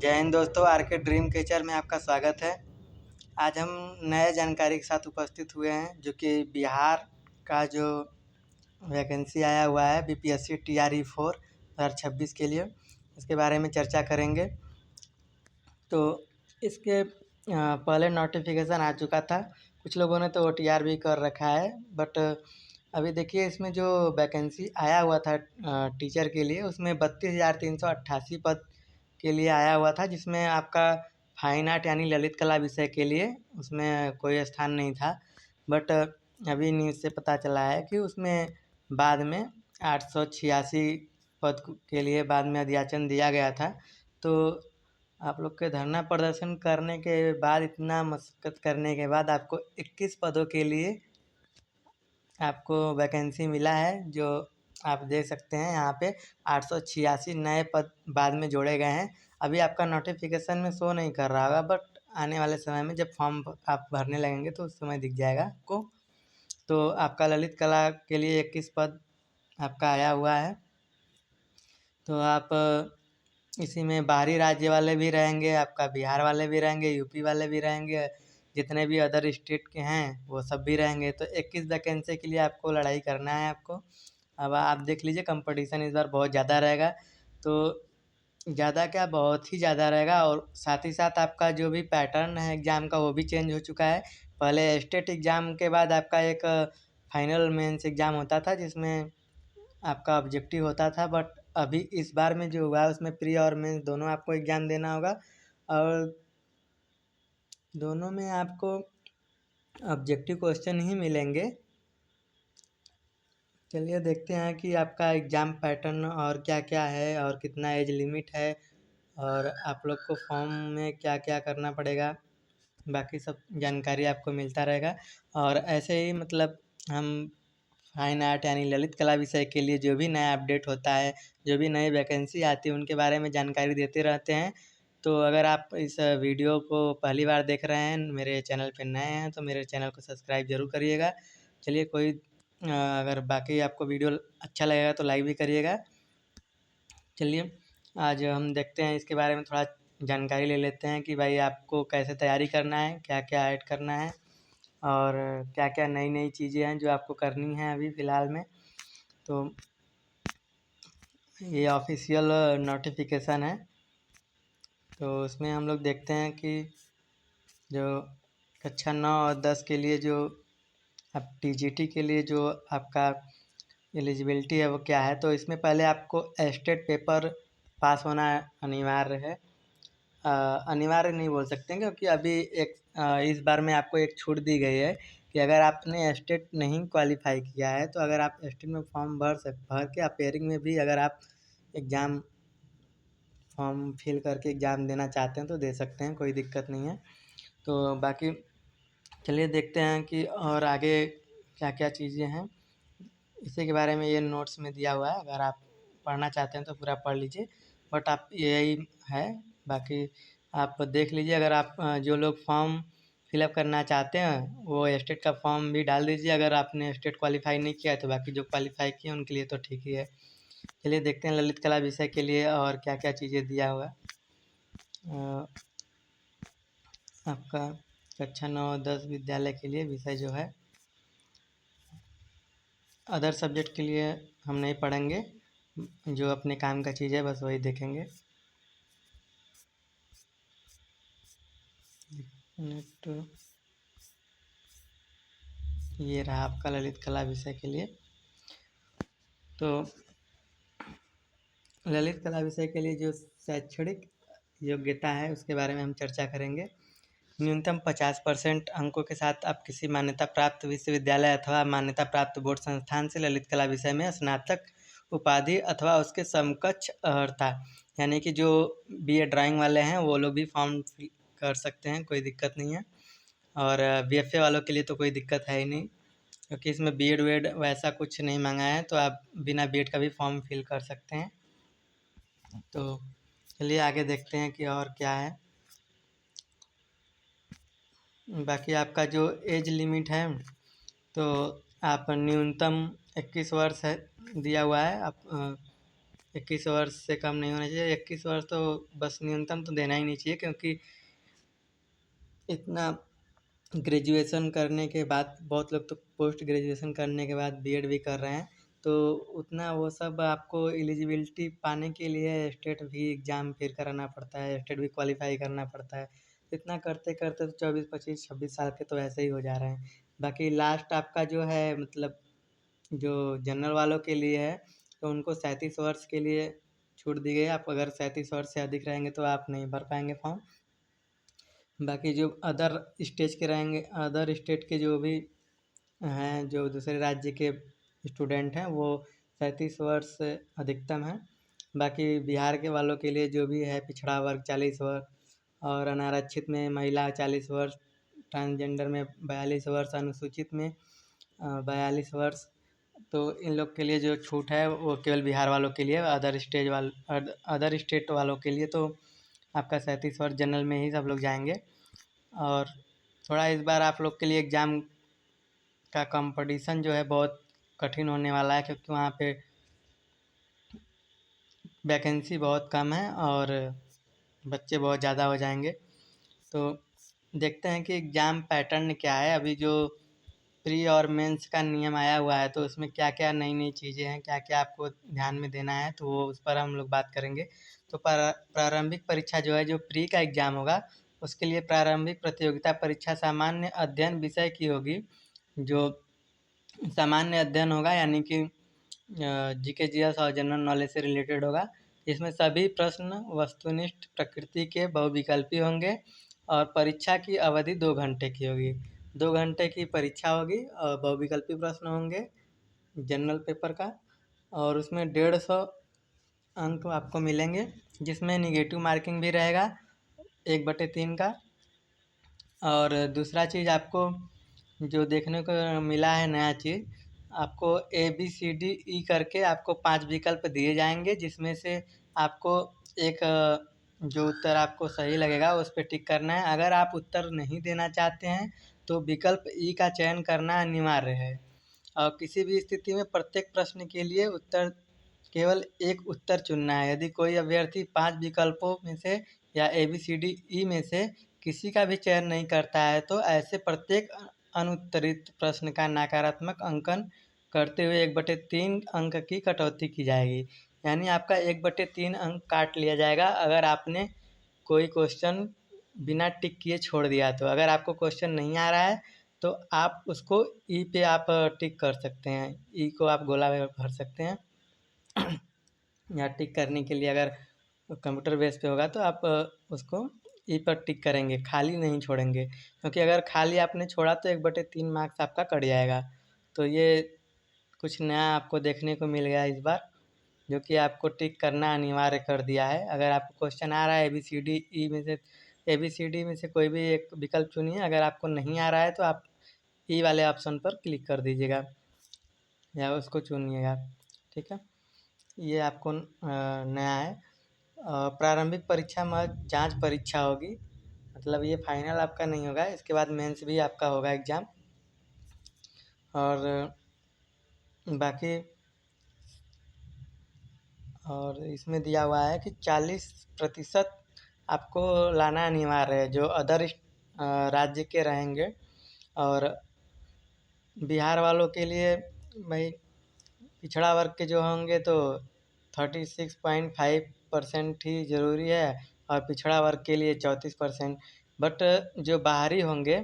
जय हिंद दोस्तों, आर के ड्रीम कैचर में आपका स्वागत है। आज हम नए जानकारी के साथ उपस्थित हुए हैं जो कि बिहार का जो वैकेंसी आया हुआ है बीपीएससी टीआरई 4 2026 के लिए, इसके बारे में चर्चा करेंगे। तो इसके पहले नोटिफिकेशन आ चुका था, कुछ लोगों ने तो ओटीआर भी कर रखा है। बट अभी देखिए, इसमें जो वैकेंसी आया हुआ था टीचर के लिए, उसमें 32,388 पद के लिए आया हुआ था, जिसमें आपका फाइन आर्ट यानी ललित कला विषय के लिए उसमें कोई स्थान नहीं था। बट अभी न्यूज़ से पता चला है कि उसमें बाद में 886 पद के लिए बाद में अध्याचन दिया गया था। तो आप लोग के धरना प्रदर्शन करने के बाद, इतना मशक्क़त करने के बाद आपको 21 पदों के लिए आपको वैकेंसी मिला है, जो आप देख सकते हैं यहाँ पे 886 नए पद बाद में जोड़े गए हैं। अभी आपका नोटिफिकेशन में शो नहीं कर रहा होगा, बट आने वाले समय में जब फॉर्म आप भरने लगेंगे तो उस समय दिख जाएगा आपको। तो आपका ललित कला के लिए 21 पद आपका आया हुआ है। तो आप इसी में बाहरी राज्य वाले भी रहेंगे, आपका बिहार वाले भी रहेंगे, यूपी वाले भी रहेंगे, जितने भी अदर स्टेट के हैं वो सब भी रहेंगे। तो 21 वैकेंसी के लिए आपको लड़ाई करना है आपको। अब आप देख लीजिए, कंपटीशन इस बार बहुत ज़्यादा रहेगा। तो ज़्यादा क्या, बहुत ही ज़्यादा रहेगा। और साथ ही साथ आपका जो भी पैटर्न है एग्ज़ाम का वो भी चेंज हो चुका है। पहले स्टेट एग्ज़ाम के बाद आपका एक फाइनल मेंस एग्ज़ाम होता था, जिसमें आपका ऑब्जेक्टिव होता था। बट अभी इस बार में जो हुआ है उसमें प्री और मेंस दोनों आपको एग्ज़ाम देना होगा, और दोनों में आपको ऑब्जेक्टिव क्वेश्चन ही मिलेंगे। चलिए देखते हैं कि आपका एग्ज़ाम पैटर्न और क्या क्या है, और कितना एज लिमिट है, और आप लोग को फॉर्म में क्या क्या करना पड़ेगा। बाकी सब जानकारी आपको मिलता रहेगा। और ऐसे ही मतलब हम फाइन आर्ट यानी ललित कला विषय के लिए जो भी नया अपडेट होता है, जो भी नई वैकेंसी आती है, उनके बारे में जानकारी देते रहते हैं। तो अगर आप इस वीडियो को पहली बार देख रहे हैं, मेरे चैनल पे नए हैं, तो मेरे चैनल को सब्सक्राइब ज़रूर करिएगा। चलिए अगर बाकी आपको वीडियो अच्छा लगेगा तो लाइक भी करिएगा। चलिए आज हम देखते हैं इसके बारे में, थोड़ा जानकारी ले लेते हैं कि भाई आपको कैसे तैयारी करना है, क्या क्या ऐड करना है, और क्या क्या नई नई चीज़ें हैं जो आपको करनी हैं अभी फ़िलहाल में। तो ये ऑफिशियल नोटिफिकेशन है। तो उसमें हम लोग देखते हैं कि जो कक्षा 9 और 10 के लिए जो अब टीजीटी के लिए जो आपका एलिजिबिलिटी है वो क्या है। तो इसमें पहले आपको स्टेट पेपर पास होना अनिवार्य है। अनिवार्य नहीं बोल सकते हैं, क्योंकि अभी इस बार में आपको एक छूट दी गई है कि अगर आपने स्टेट नहीं क्वालिफाई किया है, तो अगर आप स्टेट में फॉर्म भर के अपेयरिंग में भी अगर आप एग्ज़ाम फॉर्म फिल करके एग्ज़ाम देना चाहते हैं तो दे सकते हैं, कोई दिक्कत नहीं है। तो बाकी चलिए देखते हैं कि और आगे क्या क्या चीज़ें हैं, इसी के बारे में ये नोट्स में दिया हुआ है। अगर आप पढ़ना चाहते हैं तो पूरा पढ़ लीजिए, बट आप यही है। बाकी आप देख लीजिए, अगर आप जो लोग फॉर्म फिलअप करना चाहते हैं वो स्टेट का फॉर्म भी डाल दीजिए। अगर आपने स्टेट क्वालिफाई नहीं किया है तो बाकी जो क्वालिफाई किए उनके लिए तो ठीक ही है। चलिए देखते हैं ललित कला विषय के लिए और क्या क्या चीज़ें दिया हुआ है। आपका कक्षा 9 10 विद्यालय के लिए विषय जो है, अदर सब्जेक्ट के लिए हम नहीं पढ़ेंगे, जो अपने काम का चीज़ है बस वही देखेंगे। नेट ये रहा आपका ललित कला विषय के लिए। तो ललित कला विषय के लिए जो शैक्षणिक योग्यता है उसके बारे में हम चर्चा करेंगे। न्यूनतम 50% अंकों के साथ आप किसी मान्यता प्राप्त विश्वविद्यालय अथवा मान्यता प्राप्त बोर्ड संस्थान से ललित कला विषय में स्नातक उपाधि अथवा उसके समकक्ष अर्हता, यानी कि जो बीए ड्राइंग वाले हैं वो लोग भी फॉर्म फिल कर सकते हैं, कोई दिक्कत नहीं है। और बीएफए वालों के लिए तो कोई दिक्कत है ही नहीं, क्योंकि इसमें बीएड वेड वैसा कुछ नहीं मांगा है, तो आप बिना बीएड का भी फॉर्म फिल कर सकते हैं। तो चलिए आगे देखते हैं कि और क्या है। बाकी आपका जो एज लिमिट है, तो आप न्यूनतम 21 वर्ष है दिया हुआ है। आप 21 वर्ष से कम नहीं होना चाहिए। 21 वर्ष तो बस न्यूनतम तो देना ही नहीं चाहिए, क्योंकि इतना ग्रेजुएशन करने के बाद बहुत लोग तो पोस्ट ग्रेजुएशन करने के बाद बीएड भी कर रहे हैं, तो उतना वो सब आपको एलिजिबिलिटी पाने के लिए स्टेट भी एग्ज़ाम फिर कराना पड़ता है, स्टेट भी क्वालिफाई करना पड़ता है। इतना करते करते तो 24 25 26 साल के तो ऐसे ही हो जा रहे हैं। बाकी लास्ट आपका जो है मतलब जो जनरल वालों के लिए है, तो उनको 37 वर्ष के लिए छूट दी गई है। आप अगर 37 वर्ष से अधिक रहेंगे तो आप नहीं भर पाएंगे फॉर्म। बाकी जो अदर स्टेज के रहेंगे, अदर स्टेट के जो भी हैं, जो दूसरे राज्य के स्टूडेंट हैं, वो 37 वर्ष से अधिकतम है। बाकी बिहार के वालों के लिए जो भी है पिछड़ा वर्ग 40 वर्ष, और अनारक्षित में महिला 40 वर्ष, ट्रांसजेंडर में 42 वर्ष, अनुसूचित में 42 वर्ष। तो इन लोग के लिए जो छूट है वो केवल बिहार वालों के लिए, अदर स्टेट वालों के लिए तो आपका 37 वर्ष जनरल में ही सब लोग जाएंगे। और थोड़ा इस बार आप लोग के लिए एग्ज़ाम का कंपटीशन जो है बहुत कठिन होने वाला है, क्योंकि वहाँ पे वैकेंसी बहुत कम है और बच्चे बहुत ज़्यादा हो जाएंगे। तो देखते हैं कि एग्ज़ाम पैटर्न क्या है। अभी जो प्री और मेंस का नियम आया हुआ है, तो उसमें क्या क्या नई नई चीज़ें हैं, क्या क्या आपको ध्यान में देना है, तो वो उस पर हम लोग बात करेंगे। तो प्रारंभिक परीक्षा जो है, जो प्री का एग्ज़ाम होगा, उसके लिए प्रारंभिक प्रतियोगिता परीक्षा सामान्य अध्ययन विषय की होगी। जो सामान्य अध्ययन होगा यानी कि जीके जीएस और जनरल नॉलेज से रिलेटेड होगा। इसमें सभी प्रश्न वस्तुनिष्ठ प्रकृति के बहुविकल्पी होंगे और परीक्षा की अवधि 2 घंटे की होगी। 2 घंटे की परीक्षा होगी और बहुविकल्पी प्रश्न होंगे जनरल पेपर का, और उसमें 150 अंक आपको मिलेंगे, जिसमें निगेटिव मार्किंग भी रहेगा 1/3 का। और दूसरा चीज़ आपको जो देखने को मिला है नया चीज़, आपको ABCDE करके आपको 5 विकल्प दिए जाएंगे, जिसमें से आपको एक जो उत्तर आपको सही लगेगा उस पर टिक करना है। अगर आप उत्तर नहीं देना चाहते हैं तो विकल्प ई का चयन करना अनिवार्य है। और किसी भी स्थिति में प्रत्येक प्रश्न के लिए उत्तर केवल एक उत्तर चुनना है। यदि कोई अभ्यर्थी 5 विकल्पों में से या ABCDE में से किसी का भी चयन नहीं करता है, तो ऐसे प्रत्येक अनुत्तरित प्रश्न का नकारात्मक अंकन करते हुए 1/3 अंक की कटौती की जाएगी। यानी आपका 1/3 अंक काट लिया जाएगा अगर आपने कोई क्वेश्चन बिना टिक किए छोड़ दिया। तो अगर आपको क्वेश्चन नहीं आ रहा है तो आप उसको ई पे आप टिक कर सकते हैं, ई को आप गोला में भर सकते हैं। या टिक करने के लिए अगर कंप्यूटर बेस पे होगा तो आप उसको ई पर टिक करेंगे, खाली नहीं छोड़ेंगे, क्योंकि अगर खाली आपने छोड़ा तो 1/3 मार्क्स आपका कट जाएगा। तो ये कुछ नया आपको देखने को मिल गया इस बार, जो कि आपको टिक करना अनिवार्य कर दिया है। अगर आपको क्वेश्चन आ रहा है ABCD में से कोई भी एक विकल्प चुनिए, अगर आपको नहीं आ रहा है तो आप ई वाले ऑप्शन पर क्लिक कर दीजिएगा या उसको चुनिएगा, ठीक है। ये आपको नया है। प्रारंभिक परीक्षा में जांच परीक्षा होगी, मतलब ये फाइनल आपका नहीं होगा, इसके बाद मेंस भी आपका होगा एग्ज़ाम। और बाकी और इसमें दिया हुआ है कि 40% आपको लाना अनिवार्य है, जो अदर राज्य के रहेंगे। और बिहार वालों के लिए भाई पिछड़ा वर्ग के जो होंगे तो 36.5% ही ज़रूरी है, और पिछड़ा वर्ग के लिए 34%। बट जो बाहरी होंगे,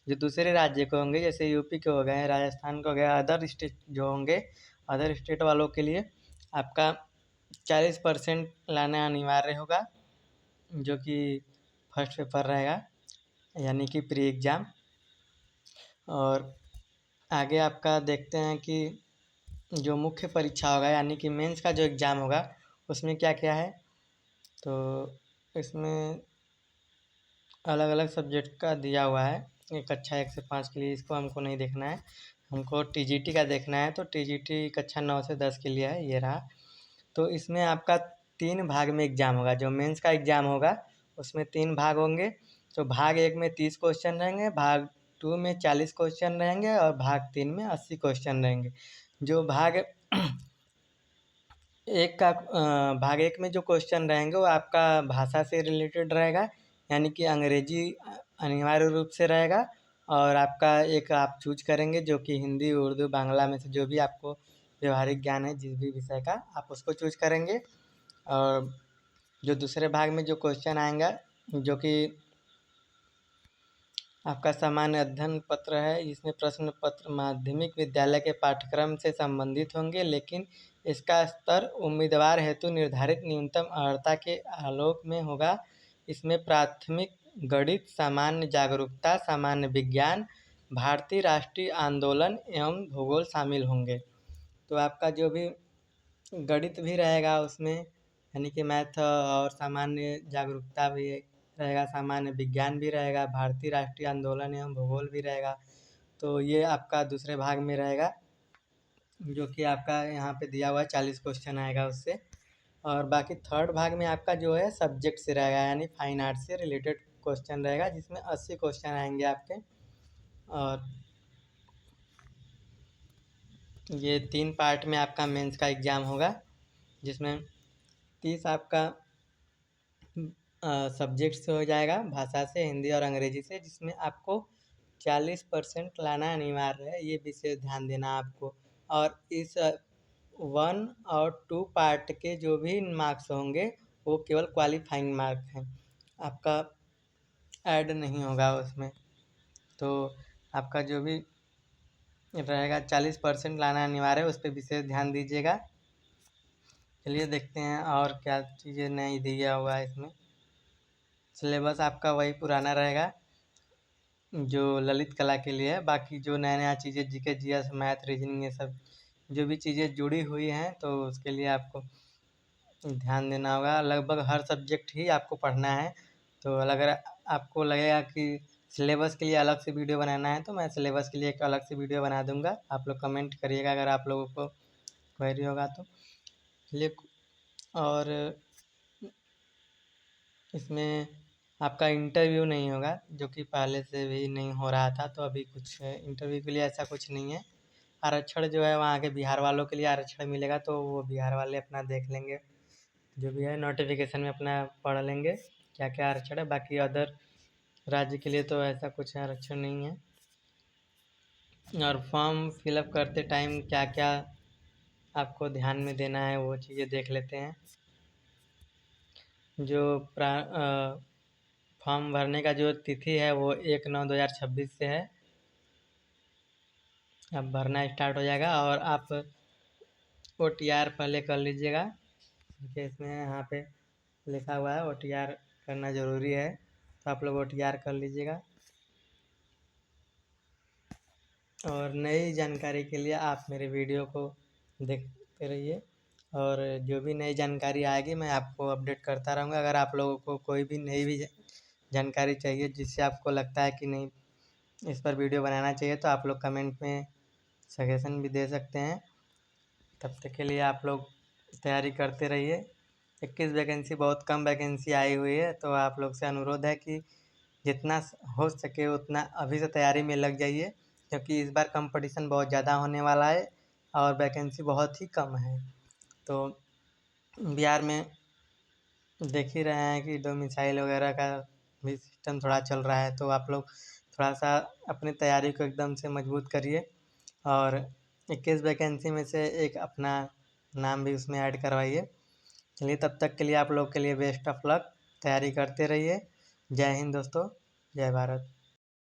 जो दूसरे राज्य के होंगे, जैसे यूपी के हो गए, राजस्थान के हो गया, अदर स्टेट जो होंगे, अदर स्टेट वालों के लिए आपका 40% लाना अनिवार्य होगा, जो कि फर्स्ट पेपर रहेगा यानी कि प्री एग्ज़ाम। और आगे आपका देखते हैं कि जो मुख्य परीक्षा होगा यानी कि मेंस का जो एग्ज़ाम होगा, उसमें क्या क्या है। तो इसमें अलग अलग सब्जेक्ट का दिया हुआ है, एक कक्षा 1 से 5 के लिए। इसको हमको नहीं देखना है, हमको TGT का देखना है। तो TGT कक्षा 9 से 10 के लिए है, ये रहा। तो इसमें आपका 3 भाग में एग्ज़ाम होगा। जो मेंस का एग्ज़ाम होगा उसमें 3 भाग होंगे। तो भाग 1 में 30 क्वेश्चन रहेंगे, भाग 2 में 40 क्वेश्चन रहेंगे, और भाग 3 में 80 क्वेश्चन रहेंगे। जो भाग एक का भाग एक में जो क्वेश्चन रहेंगे वो आपका भाषा से रिलेटेड रहेगा, यानी कि अंग्रेजी अनिवार्य रूप से रहेगा। और आपका एक आप चूज करेंगे जो कि हिंदी, उर्दू, बांग्ला में से जो भी आपको व्यवहारिक ज्ञान है जिस भी विषय का, आप उसको चूज करेंगे। और जो दूसरे भाग में जो क्वेश्चन आएगा जो कि आपका सामान्य अध्ययन पत्र है, इसमें प्रश्न पत्र माध्यमिक विद्यालय के पाठ्यक्रम से संबंधित होंगे, लेकिन इसका स्तर उम्मीदवार हेतु निर्धारित न्यूनतम अर्हता के आलोक में होगा। इसमें प्राथमिक गणित, सामान्य जागरूकता, सामान्य विज्ञान, भारतीय राष्ट्रीय आंदोलन एवं भूगोल शामिल होंगे। तो आपका जो भी गणित भी रहेगा उसमें, यानी कि मैथ, और सामान्य जागरूकता भी रहेगा, सामान्य विज्ञान भी रहेगा, भारतीय राष्ट्रीय आंदोलन एवं भूगोल भी रहेगा। तो ये आपका दूसरे भाग में रहेगा, जो कि आपका यहाँ पे दिया हुआ है 40 क्वेश्चन आएगा उससे। और बाकी थर्ड भाग में आपका जो है सब्जेक्ट से रहेगा, यानी फाइन आर्ट से रिलेटेड क्वेश्चन रहेगा, जिसमें 80 क्वेश्चन आएंगे आपके। और ये 3 पार्ट में आपका मेंस का एग्ज़ाम होगा, जिसमें 30 आपका सब्जेक्ट से हो जाएगा, भाषा से, हिंदी और अंग्रेजी से, जिसमें आपको 40% लाना अनिवार्य है, ये विशेष ध्यान देना आपको। और इस 1 और 2 पार्ट के जो भी मार्क्स होंगे वो केवल क्वालिफाइंग मार्क हैं, आपका ऐड नहीं होगा उसमें। तो आपका जो भी रहेगा 40% लाना अनिवार्य है, उस पर विशेष ध्यान दीजिएगा। चलिए देखते हैं और क्या चीज़ें नई दिया हुआ है इसमें। सिलेबस आपका वही पुराना रहेगा जो ललित कला के लिए है। बाकी जो नया नया चीज़ें जीके, जीएस, मैथ, रीजनिंग, ये सब जो भी चीज़ें जुड़ी हुई हैं तो उसके लिए आपको ध्यान देना होगा। लगभग हर सब्जेक्ट ही आपको पढ़ना है। तो अगर आपको लगेगा कि सिलेबस के लिए अलग से वीडियो बनाना है तो मैं सिलेबस के लिए एक अलग से वीडियो बना दूंगा, आप लोग कमेंट करिएगा अगर आप लोगों को क्वेरी होगा तो। चलिए, और इसमें आपका इंटरव्यू नहीं होगा, जो कि पहले से भी नहीं हो रहा था, तो अभी कुछ इंटरव्यू के लिए ऐसा कुछ नहीं है। आरक्षण जो है वहाँ के बिहार वालों के लिए आरक्षण मिलेगा, तो वो बिहार वाले अपना देख लेंगे, जो भी है नोटिफिकेशन में अपना पढ़ लेंगे क्या क्या आरक्षण है। बाकी अदर राज्य के लिए तो ऐसा कुछ आरक्षण नहीं है। और फॉर्म फिलअप करते टाइम क्या क्या आपको ध्यान में देना है वो चीज़ें देख लेते हैं। जो फॉर्म भरने का जो तिथि है वो 1/9/2026 से है, अब भरना स्टार्ट हो जाएगा। और आप OTR पहले कर लीजिएगा, क्योंकि इसमें यहाँ पे लिखा हुआ है OTR करना ज़रूरी है, तो आप लोग OTR कर लीजिएगा। और नई जानकारी के लिए आप मेरे वीडियो को देखते रहिए, और जो भी नई जानकारी आएगी मैं आपको अपडेट करता रहूँगा। अगर आप लोगों को कोई भी नई भी जानकारी चाहिए जिससे आपको लगता है कि नहीं इस पर वीडियो बनाना चाहिए, तो आप लोग कमेंट में सजेशन भी दे सकते हैं। तब तक के लिए आप लोग तैयारी करते रहिए। 21 वैकेंसी, बहुत कम वैकेंसी आई हुई है, तो आप लोग से अनुरोध है कि जितना हो सके उतना अभी से तैयारी में लग जाइए, क्योंकि इस बार कंपटीशन बहुत ज़्यादा होने वाला है और वैकेंसी बहुत ही कम है। तो बिहार में देख ही रहे हैं कि डोमिसाइल वगैरह का भी सिस्टम थोड़ा चल रहा है, तो आप लोग थोड़ा सा अपनी तैयारी को एकदम से मजबूत करिए। और 21 वैकेंसी में से एक अपना नाम भी उसमें ऐड करवाइए। चलिए, तब तक के लिए आप लोग के लिए बेस्ट ऑफ लक, तैयारी करते रहिए। जय हिंद दोस्तों, जय भारत।